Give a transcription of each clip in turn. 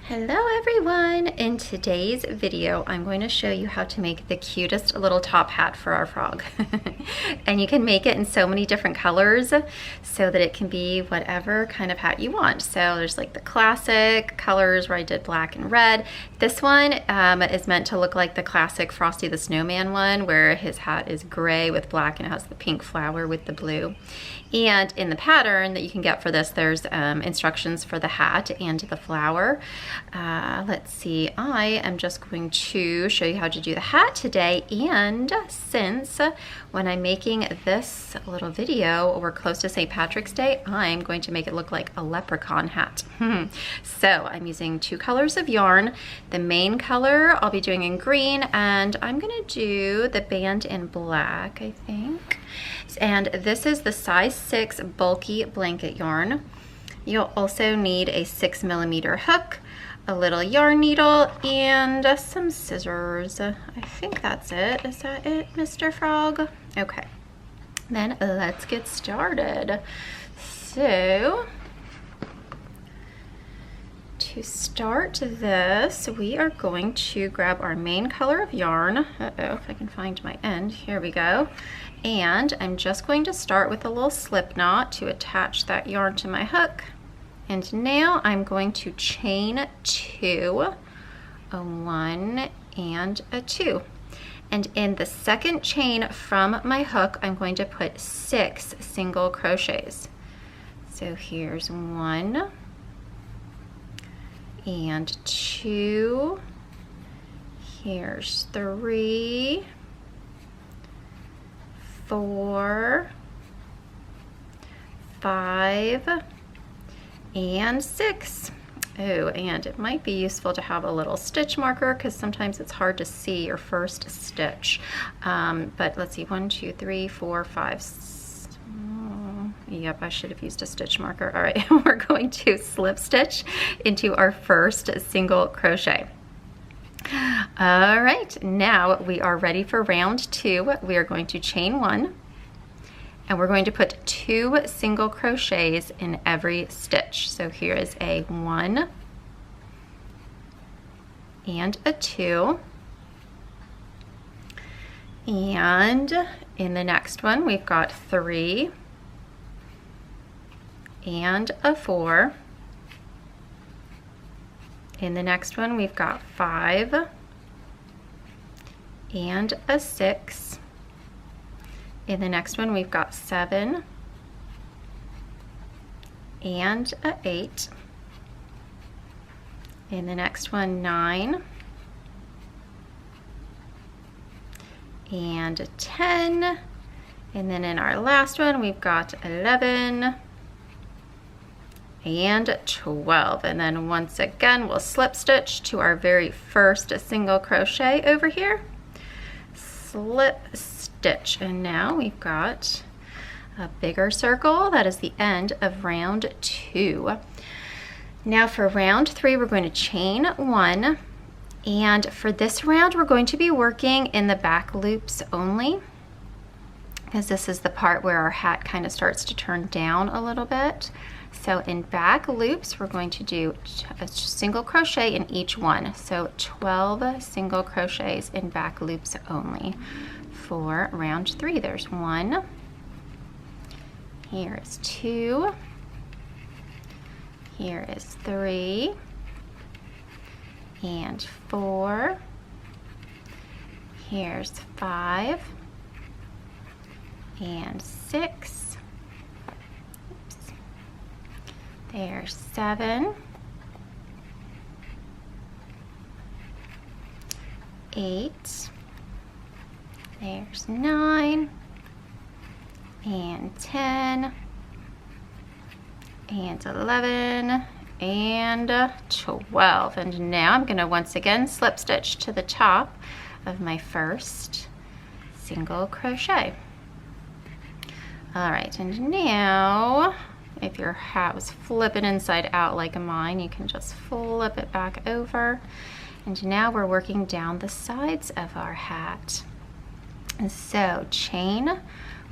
Hello everyone! In today's video, I'm going to show you how to make the cutest little top hat for our frog. And you can make it in so many different colors so that it can be whatever kind of hat you want. So there's like the classic colors where I did black and red. This one is meant to look like the classic Frosty the Snowman one where his hat is gray with black and it has the pink flower with the blue. And in the pattern that you can get for this, there's instructions for the hat and the flower. Let's see, I am just going to show you how to do the hat today, and since when I'm making this little video, we're close to St. Patrick's Day, I'm going to make it look like a leprechaun hat. So I'm using 2 colors of yarn. The main color I'll be doing in green, and I'm gonna do the band in black, I think. And this is the size 6 bulky blanket yarn. You'll also need a 6mm hook, a little yarn needle, and some scissors. I think that's it. Is that it, Mr. Frog? Okay, then let's get started. So, to start this, we are going to grab our main color of yarn. Uh-oh, if I can find my end. Here we go. And I'm just going to start with a little slip knot to attach that yarn to my hook. And now I'm going to chain 2, a 1 and a 2. And in the second chain from my hook, I'm going to put 6 single crochets. So here's 1 and 2, here's 3, 4, 5, and 6. Oh, and it might be useful to have a little stitch marker because sometimes it's hard to see your first stitch. But let's see, 1, 2, 3, 4, 5. Yep, I should have used a stitch marker. All right, we're going to slip stitch into our first single crochet. All right, now we are ready for round 2. We are going to chain 1. And we're going to put 2 single crochets in every stitch. So here is a 1 and a 2. And in the next one, we've got 3 and a 4. In the next one, we've got 5 and a 6. In the next one, we've got 7 and a 8. In the next one, 9 and a 10. And then in our last one, we've got 11 and 12. And then once again, we'll slip stitch to our very first single crochet over here. Slip stitch, and now we've got a bigger circle. That is the end of round 2. Now for round 3, we're going to chain 1, and for this round we're going to be working in the back loops only because this is the part where our hat kind of starts to turn down a little bit. So in back loops, we're going to do a single crochet in each one. So 12 single crochets in back loops only. For round 3, there's 1, here is 2, here is 3, and 4, here's 5, and 6, oops. There's 7, 8, there's 9, and 10, and 11, and 12. And now I'm going to once again slip stitch to the top of my first single crochet. All right, and now if your hat was flipping inside out like mine, you can just flip it back over. And now we're working down the sides of our hat. And so chain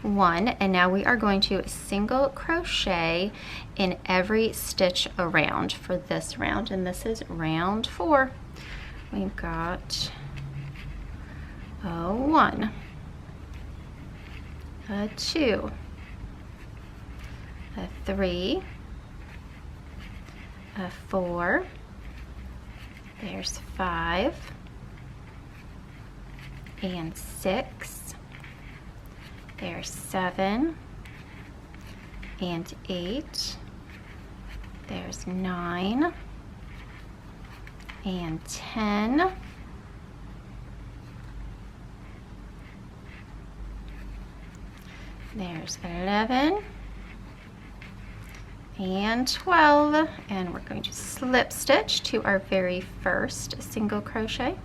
1, and now we are going to single crochet in every stitch around for this round, and this is round 4. We've got a 1, a 2, a 3, a 4, there's 5, and 6, there's 7, and 8, there's 9, and 10, there's 11, and 12, and we're going to slip stitch to our very first single crochet.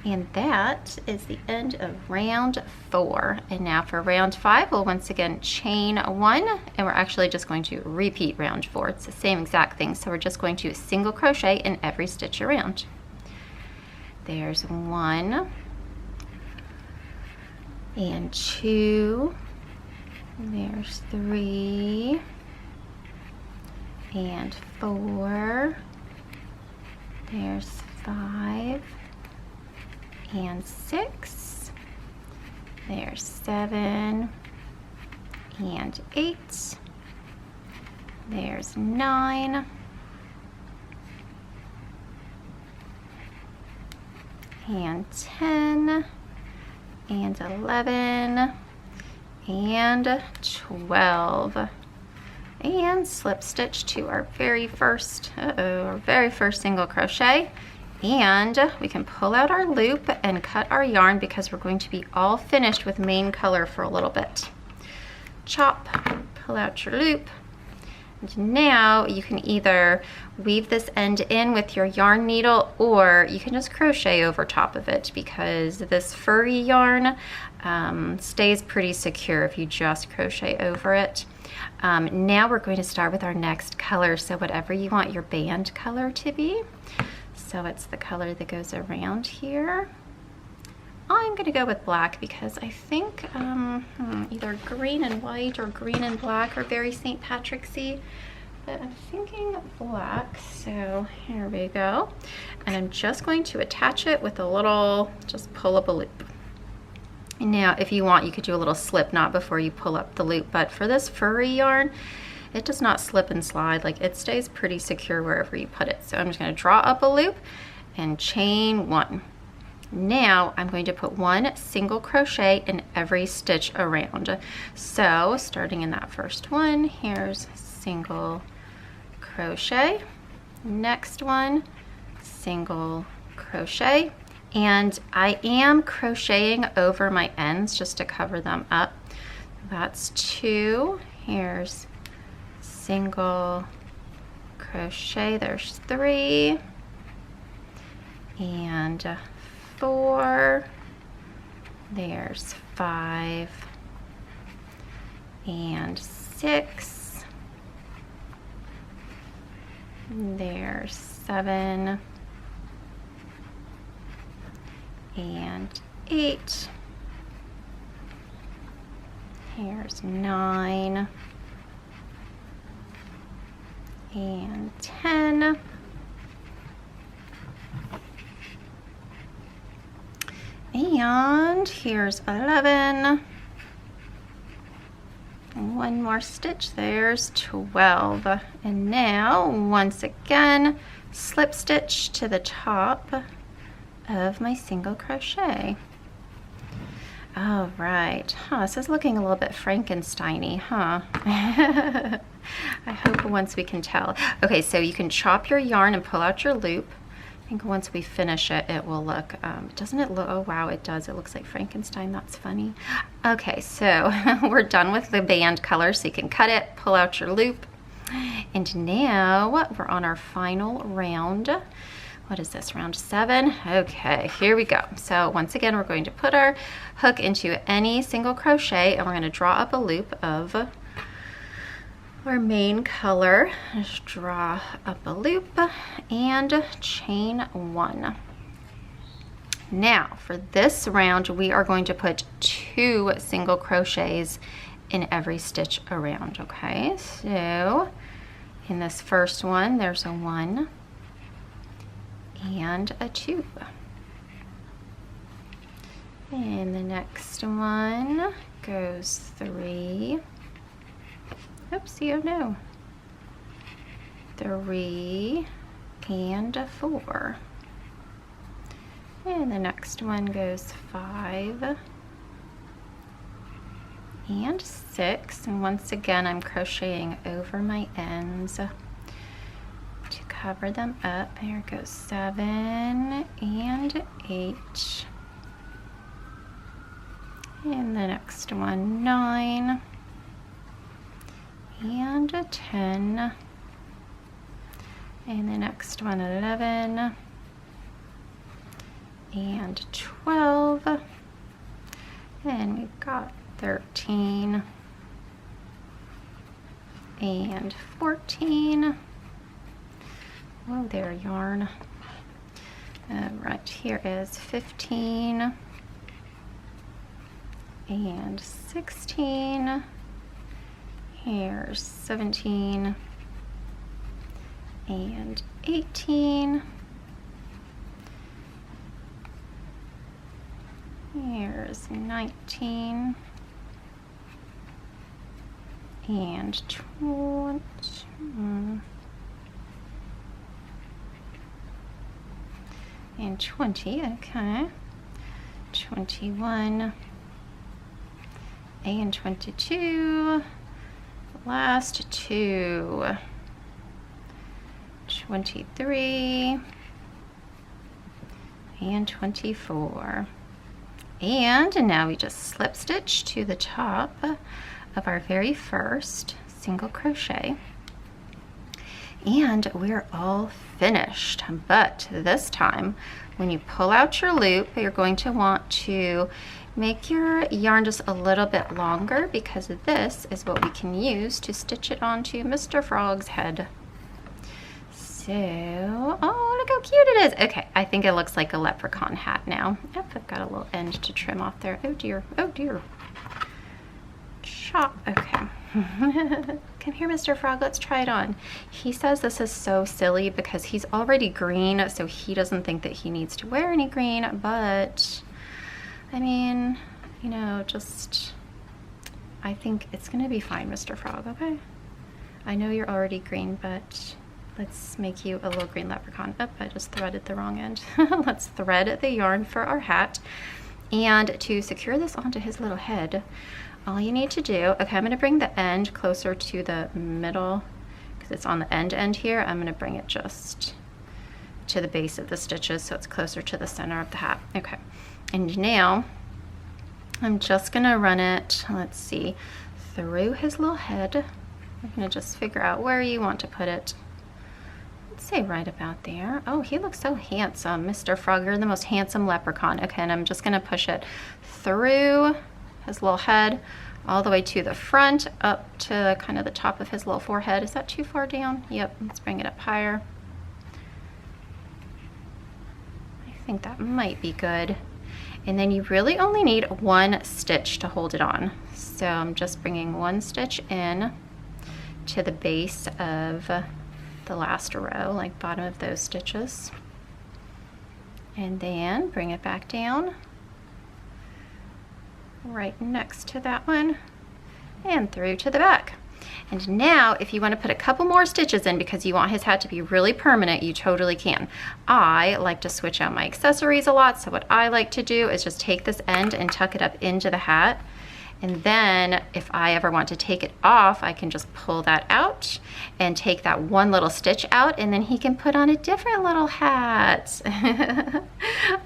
And that is the end of round 4. And now for round 5, we'll once again chain 1, and we're actually just going to repeat round 4. It's the same exact thing, so we're just going to single crochet in every stitch around. There's 1, and 2, there's 3, and 4, there's 5, and 6, there's 7, and 8, there's 9, and 10, and 11, and 12, and slip stitch to our very first single crochet. And we can pull out our loop and cut our yarn because we're going to be all finished with main color for a little bit. Chop, pull out your loop. And now you can either weave this end in with your yarn needle, or you can just crochet over top of it because this furry yarn stays pretty secure if you just crochet over it. Now we're going to start with our next color, so whatever you want your band color to be. So it's the color that goes around here. I'm gonna go with black because I think either green and white or green and black are very St. Patrick's-y, but I'm thinking black, so here we go. And I'm just going to attach it with a little, just pull up a loop. Now, if you want, you could do a little slip knot before you pull up the loop, but for this furry yarn, it does not slip and slide. Like, it stays pretty secure wherever you put it. So I'm just going to draw up a loop and chain 1. Now I'm going to put 1 single crochet in every stitch around. So starting in that first one, here's single crochet. Next one, single crochet. And I am crocheting over my ends just to cover them up. That's 2. Here's single crochet, there's 3, and 4, there's 5, and 6, there's 7, and 8, here's 9, and 10, and here's 11, one more stitch, there's 12, and now once again slip stitch to the top of my single crochet. All right, this is looking a little bit Frankenstein-y, huh? I hope once we can tell. Okay, so you can chop your yarn and pull out your loop. I think once we finish it, it will look, doesn't it look, oh wow, it does. It looks like Frankenstein, that's funny. Okay, so we're done with the band color, so you can cut it, pull out your loop. And now we're on our final round. What is this, round 7? Okay, here we go. So once again, we're going to put our hook into any single crochet, and we're going to draw up a loop of our main color. Just draw up a loop and chain 1. Now for this round, we are going to put 2 single crochets in every stitch around, okay? So in this first one, there's a 1 and a 2. And the next one goes 3. Oopsie, oh no. 3 and a 4. And the next one goes 5 and 6. And once again, I'm crocheting over my ends to cover them up. Here goes 7 and 8. And the next one, 9 and a 10. And the next one, 11 and 12. And we've got 13 and 14. Whoa there, yarn. Right here is 15 and 16. Here's 17 and 18. Here's 19 and 20. And 20, okay. 21 and 22. Last 2. 23 and 24. And now we just slip stitch to the top of our very first single crochet. And we're all finished. But this time, when you pull out your loop, you're going to want to make your yarn just a little bit longer, because this is what we can use to stitch it onto Mr. Frog's head. So, oh, look how cute it is. Okay, I think it looks like a leprechaun hat now. Yep, I've got a little end to trim off there. Oh dear, oh dear. Chop, okay. Come here, Mr. Frog, let's try it on. He says this is so silly because he's already green, so he doesn't think that he needs to wear any green, but I mean, you know, just, I think it's gonna be fine, Mr. Frog, okay? I know you're already green, but let's make you a little green leprechaun. Oh, I just threaded the wrong end. Let's thread the yarn for our hat. And to secure this onto his little head, all you need to do, okay, I'm gonna bring the end closer to the middle because it's on the end here. I'm gonna bring it just to the base of the stitches so it's closer to the center of the hat. Okay, and now I'm just gonna run it, let's see, through his little head. I'm gonna just figure out where you want to put it. Let's say right about there. Oh, he looks so handsome. Mr. Frog, you're the most handsome leprechaun. Okay, and I'm just gonna push it through his little head all the way to the front, up to kind of the top of his little forehead. Is that too far down? Yep, let's bring it up higher. I think that might be good. And then you really only need 1 stitch to hold it on. So I'm just bringing 1 stitch in to the base of the last row, like bottom of those stitches. And then bring it back down right next to that one and through to the back. And now if you want to put a couple more stitches in because you want his hat to be really permanent, you totally can. I like to switch out my accessories a lot, so what I like to do is just take this end and tuck it up into the hat. And then if I ever want to take it off, I can just pull that out and take that 1 little stitch out, and then he can put on a different little hat.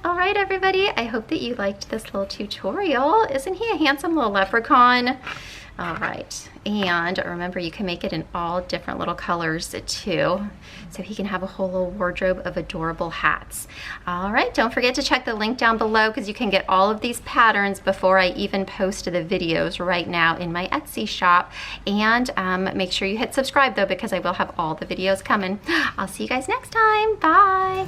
All right, everybody, I hope that you liked this little tutorial. Isn't he a handsome little leprechaun? All right, and remember you can make it in all different little colors too, so he can have a whole little wardrobe of adorable hats. All right, don't forget to check the link down below because you can get all of these patterns before I even post the videos right now in my Etsy shop. And make sure you hit subscribe though, because I will have all the videos coming. I'll see you guys next time. Bye.